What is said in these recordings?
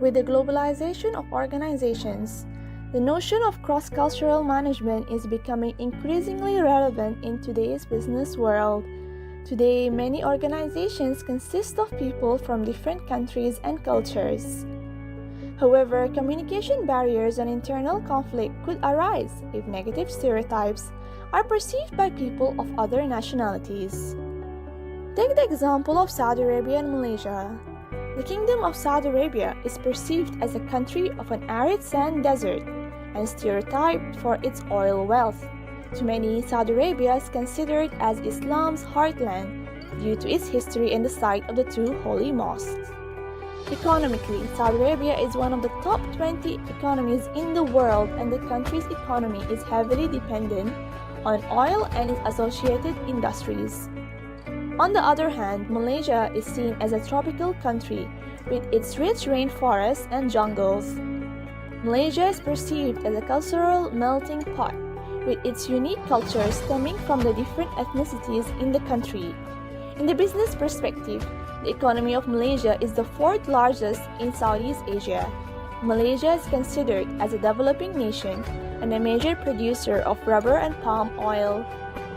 With the globalization of organizations, the notion of cross-cultural management is becoming increasingly relevant in today's business world. Today, many organizations consist of people from different countries and cultures. However, communication barriers and internal conflict could arise if negative stereotypes are perceived by people of other nationalities. Take the example of Saudi Arabia and Malaysia. The Kingdom of Saudi Arabia is perceived as a country of an arid sand desert and stereotyped for its oil wealth. To many, Saudi Arabia is considered as Islam's heartland due to its history and the site of the two holy mosques. Economically, Saudi Arabia is one of the top 20 economies in the world, and the country's economy is heavily dependent on oil and its associated industries. On the other hand, Malaysia is seen as a tropical country with its rich rainforests and jungles. Malaysia is perceived as a cultural melting pot with its unique culture stemming from the different ethnicities in the country. In the business perspective, the economy of Malaysia is the fourth largest in Southeast Asia. Malaysia is considered as a developing nation and a major producer of rubber and palm oil.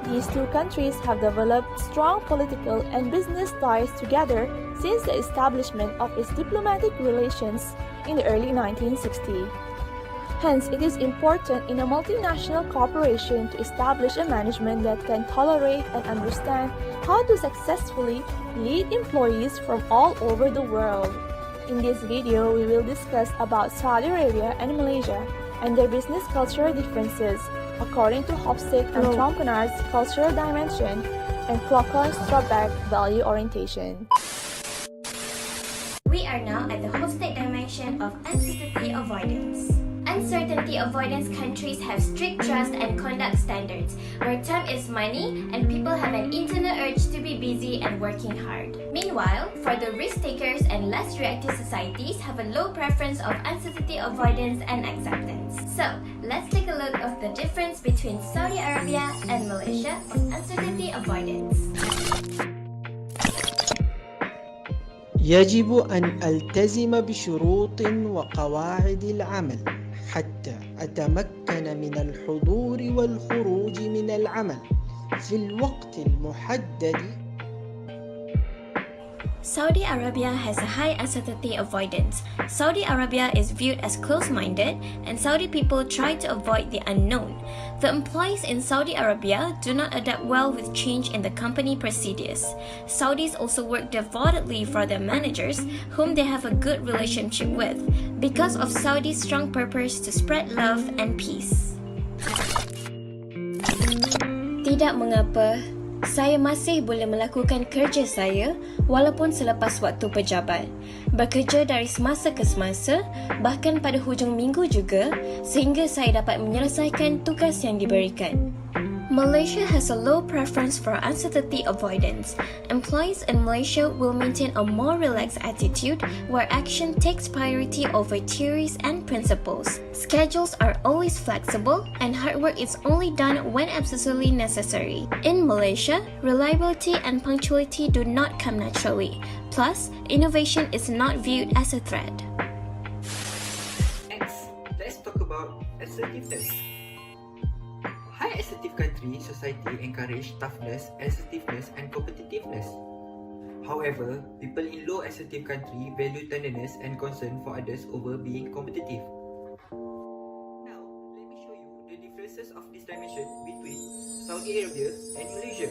These two countries have developed strong political and business ties together since the establishment of its diplomatic relations in the early 1960s. Hence, it is important in a multinational corporation to establish a management that can tolerate and understand how to successfully lead employees from all over the world. In this video, we will discuss about Saudi Arabia and Malaysia and their business cultural differences according to Hofstede and Trompenaar's cultural dimension and Klokken's Strobach value orientation. We are now at the Hofstede dimension of uncertainty avoidance. Uncertainty avoidance countries have strict trust and conduct standards, where time is money and people have an internal urge to be busy and working hard. Meanwhile, for the risk takers and less reactive societies have a low preference of uncertainty avoidance and acceptance. So, let's take a look of the difference between Saudi Arabia and Malaysia on uncertainty avoidance. يجب أن ألتزم بشروط وقواعد العمل حتى أتمكن من الحضور والخروج من العمل في الوقت المحدد. Saudi Arabia has a high uncertainty avoidance. Saudi Arabia is viewed as close-minded, and Saudi people try to avoid the unknown. The employees in Saudi Arabia do not adapt well with change in the company procedures. Saudis also work devotedly for their managers, whom they have a good relationship with, because of Saudi's strong purpose to spread love and peace. Tidak mengapa, saya masih boleh melakukan kerja saya walaupun selepas waktu pejabat. Bekerja dari semasa ke semasa, bahkan pada hujung minggu juga, sehingga saya dapat menyelesaikan tugas yang diberikan. Malaysia has a low preference for uncertainty avoidance. Employees in Malaysia will maintain a more relaxed attitude where action takes priority over theories and principles. Schedules are always flexible and hard work is only done when absolutely necessary. In Malaysia, reliability and punctuality do not come naturally. Plus, innovation is not viewed as a threat. Next, let's talk about assertiveness. High assertive country society encourage toughness, assertiveness and competitiveness. However, people in low assertive country value tenderness and concern for others over being competitive. Now, let me show you the differences of this dimension between Saudi Arabia and Malaysia.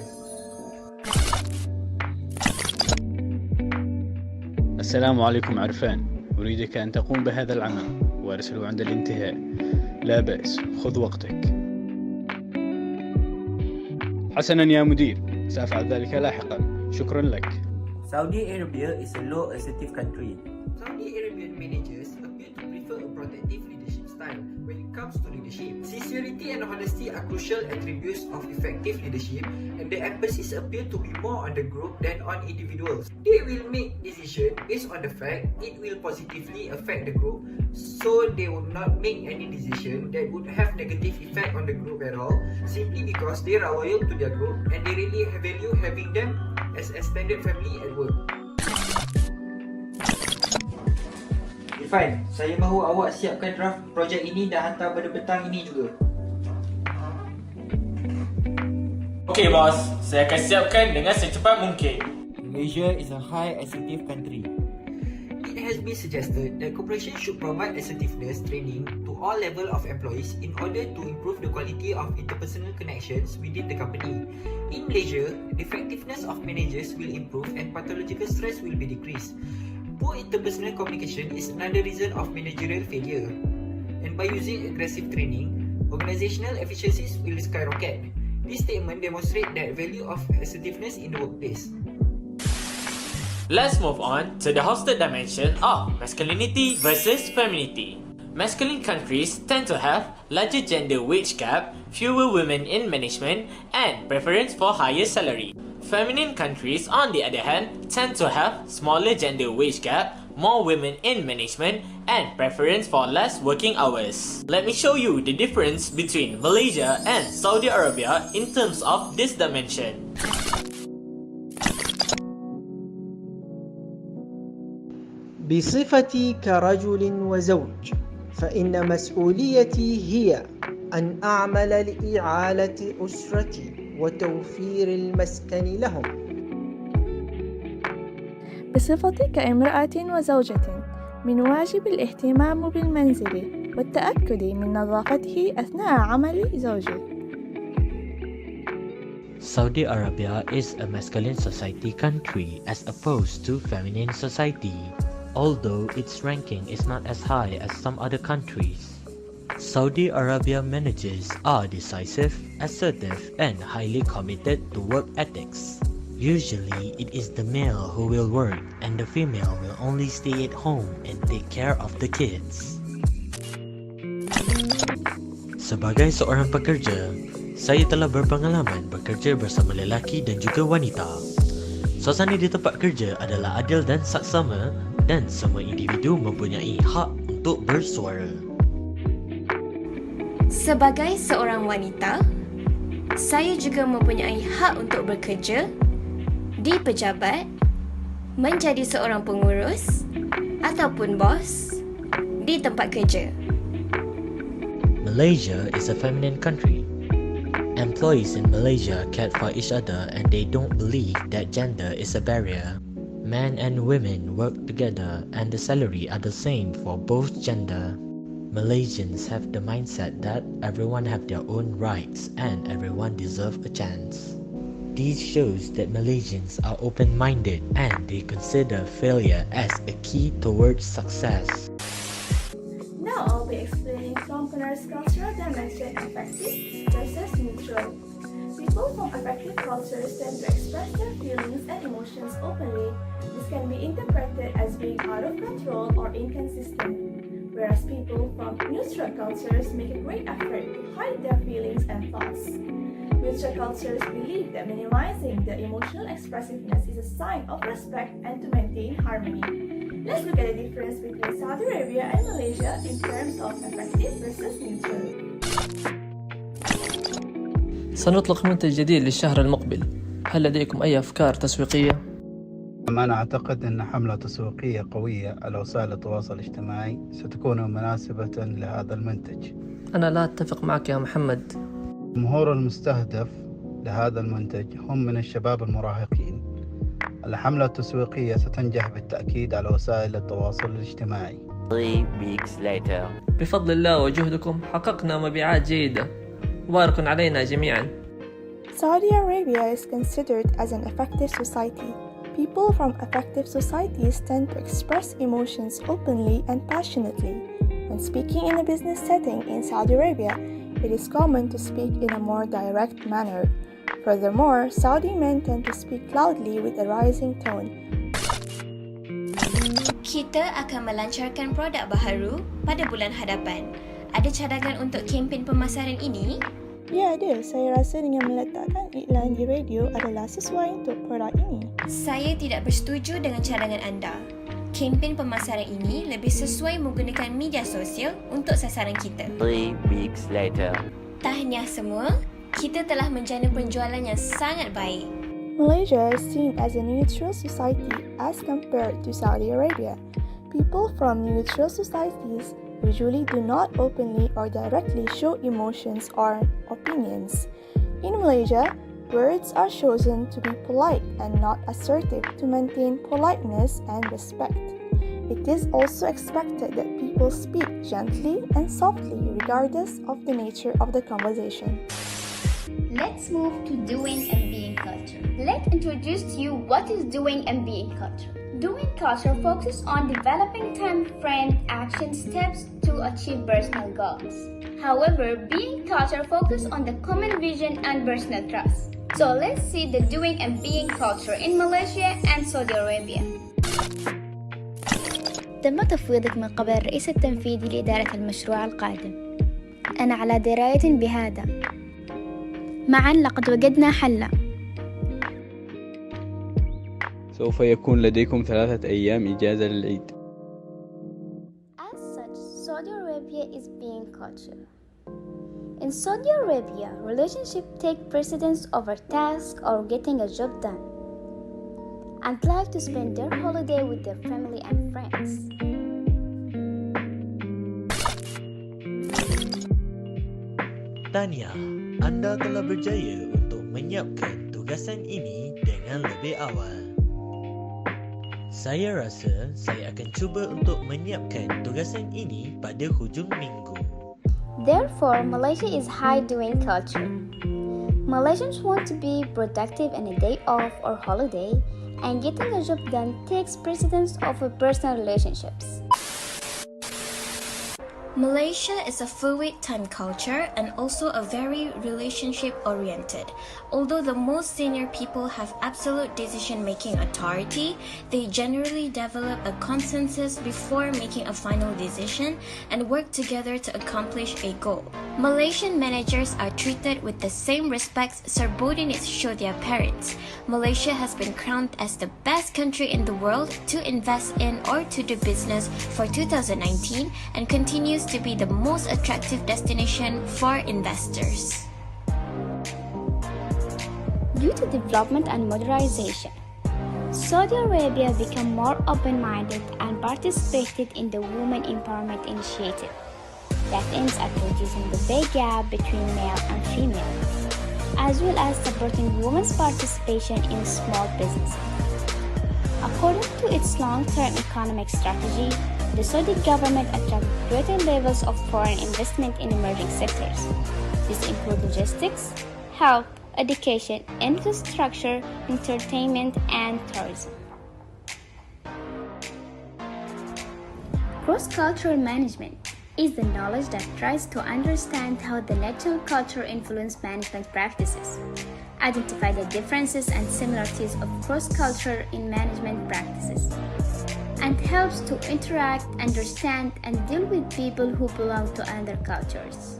السلام عليكم عرفان، أريدك أن تقوم بهذا العمل وأرسله عند الانتهاء. لا بأس، خذ وقتك. حسناً يا مدير، سأفعل ذلك لاحقاً. شكراً لك. Saudi Arabia is a low assertive country. Saudi Arabian managers appear to prefer a protective leadership style when it comes to leadership. Sincerity and honesty are crucial attributes of effective leadership, and the emphasis appear to be more on the group than on individuals. They will make decisions based on the fact it will positively affect the group, so they will not make any decision that would have negative effect on the group at all, simply because they are loyal to their group and they really value having them as a extended family at work. The Irfan, saya mahu awak siapkan draft projek ini dan hantar pada petang ini juga. Okey bos, saya akan siapkan dengan secepat mungkin. Malaysia is a high assertive country. It has been suggested that corporations should provide assertiveness training to all level of employees in order to improve the quality of interpersonal connections within the company. In Malaysia, the effectiveness of managers will improve and pathological stress will be decreased. Poor interpersonal communication is another reason of managerial failure. And by using aggressive training, organizational efficiencies will skyrocket. This statement demonstrates the value of assertiveness in the workplace. Let's move on to the Hofstede dimension of masculinity versus femininity. Masculine countries tend to have larger gender wage gap, fewer women in management, and preference for higher salary. Feminine countries, on the other hand, tend to have smaller gender wage gap, more women in management, and preference for less working hours. Let me show you the difference between Malaysia and Saudi Arabia in terms of this dimension. بصفتي كرجل وزوج فإن مسؤوليتي هي أن أعمل لإعالة أسرتي وتوفير المسكن لهم. بصفتي كامرأة وزوجة من واجب الاهتمام بالمنزل والتأكد من نظافته أثناء عمل زوجي. Saudi Arabia is a masculine society country as opposed to feminine society, although its ranking is not as high as some other countries. Saudi Arabia managers are decisive, assertive, and highly committed to work ethics. Usually, it is the male who will work and the female will only stay at home and take care of the kids. Sebagai seorang pekerja, saya telah berpengalaman bekerja bersama lelaki dan juga wanita. Suasana di tempat kerja adalah adil dan saksama dan semua individu mempunyai hak untuk bersuara. Sebagai seorang wanita, saya juga mempunyai hak untuk bekerja di pejabat, menjadi seorang pengurus ataupun bos di tempat kerja. Malaysia is a feminine country. Employees in Malaysia care for each other and they don't believe that gender is a barrier. Men and women work together and the salary are the same for both gender. Malaysians have the mindset that everyone have their own rights and everyone deserves a chance. This shows that Malaysians are open-minded and they consider failure as a key towards success. Now I'll be explaining Componer's cultural dimension effective versus neutral. People from affective cultures tend to express their feelings and emotions openly. This can be interpreted as being out of control or inconsistent, whereas people from neutral cultures make a great effort to hide their feelings and thoughts. Neutral cultures believe that minimizing the emotional expressiveness is a sign of respect and to maintain harmony. Let's look at the difference between Saudi Arabia and Malaysia in terms of effective versus neutral. سنطلق منتج جديد للشهر المقبل. هل لديكم أي أفكار تسويقية؟ أنا أعتقد أن حملة تسويقية قوية على وسائل التواصل الاجتماعي ستكون مناسبة لهذا المنتج. أنا لا أتفق معك يا محمد. الجمهور المستهدف لهذا المنتج هم من الشباب المراهقين. الحملة التسويقية ستنجح بالتأكيد على وسائل التواصل الاجتماعي. 3 weeks later. بفضل الله وجهدكم حققنا مبيعات جيدة. مبارك علينا جميعا. Saudi Arabia is considered as an effective society. People from effective societies tend to express emotions openly and passionately. When speaking in a business setting in Saudi Arabia, it is common to speak in a more direct manner. Furthermore, Saudi men tend to speak loudly with a rising tone. Kita akan melancarkan produk baharu pada bulan hadapan. Ada cadangan untuk kempen pemasaran ini? Ya, ada. Saya rasa dengan meletakkan iklan di radio adalah sesuai untuk produk ini. Saya tidak bersetuju dengan cadangan anda. Kempen pemasaran ini lebih sesuai menggunakan media sosial untuk sasaran kita. 3 weeks later. Tahniah semua, kita telah menjana penjualan yang sangat baik. Malaysia is seen as a neutral society as compared to Saudi Arabia. People from neutral societies usually do not openly or directly show emotions or opinions. In Malaysia, words are chosen to be polite and not assertive to maintain politeness and respect. It is also expected that people speak gently and softly regardless of the nature of the conversation. Let's move to doing and being culture. Let's introduce to you what is doing and being culture. Doing culture focuses on developing time-framed action steps to achieve personal goals. However, being culture focuses on the common vision and personal trust. So let's see the doing and being culture in Malaysia and Saudi Arabia. تم تفويضك من قبل الرئيس التنفيذي لإدارة المشروع القادم. أنا على دراية بهذا. معا لقد وجدنا حلا. سوف يكون لديكم 3 أيام إجازة للعيد. As such, Saudi Arabia is being culture. In Saudi Arabia, relationships take precedence over tasks or getting a job done, and like to spend their holiday with their family and friends. Danial, anda telah berjaya untuk menyiapkan tugasan ini dengan lebih awal. Saya rasa saya akan cuba untuk menyiapkan tugasan ini pada hujung minggu. Therefore, Malaysia is high doing culture. Malaysians want to be productive in a day off or holiday, and getting a job done takes precedence over personal relationships. Malaysia is a fluid time culture and also a very relationship oriented. Although the most senior people have absolute decision making authority, they generally develop a consensus before making a final decision and work together to accomplish a goal. Malaysian managers are treated with the same respect subordinates show their parents. Malaysia has been crowned as the best country in the world to invest in or to do business for 2019 and continues to be the most attractive destination for investors. Due to development and modernization, Saudi Arabia became more open-minded and participated in the Women Empowerment Initiative that aims at reducing the pay gap between male and female, as well as supporting women's participation in small businesses. According to its long-term economic strategy, the Saudi government attracts greater levels of foreign investment in emerging sectors. These include logistics, health, education, infrastructure, entertainment, and tourism. Cross-cultural management is the knowledge that tries to understand how the national culture influence management practices, identify the differences and similarities of cross-culture in management practices, and helps to interact, understand, and deal with people who belong to other cultures.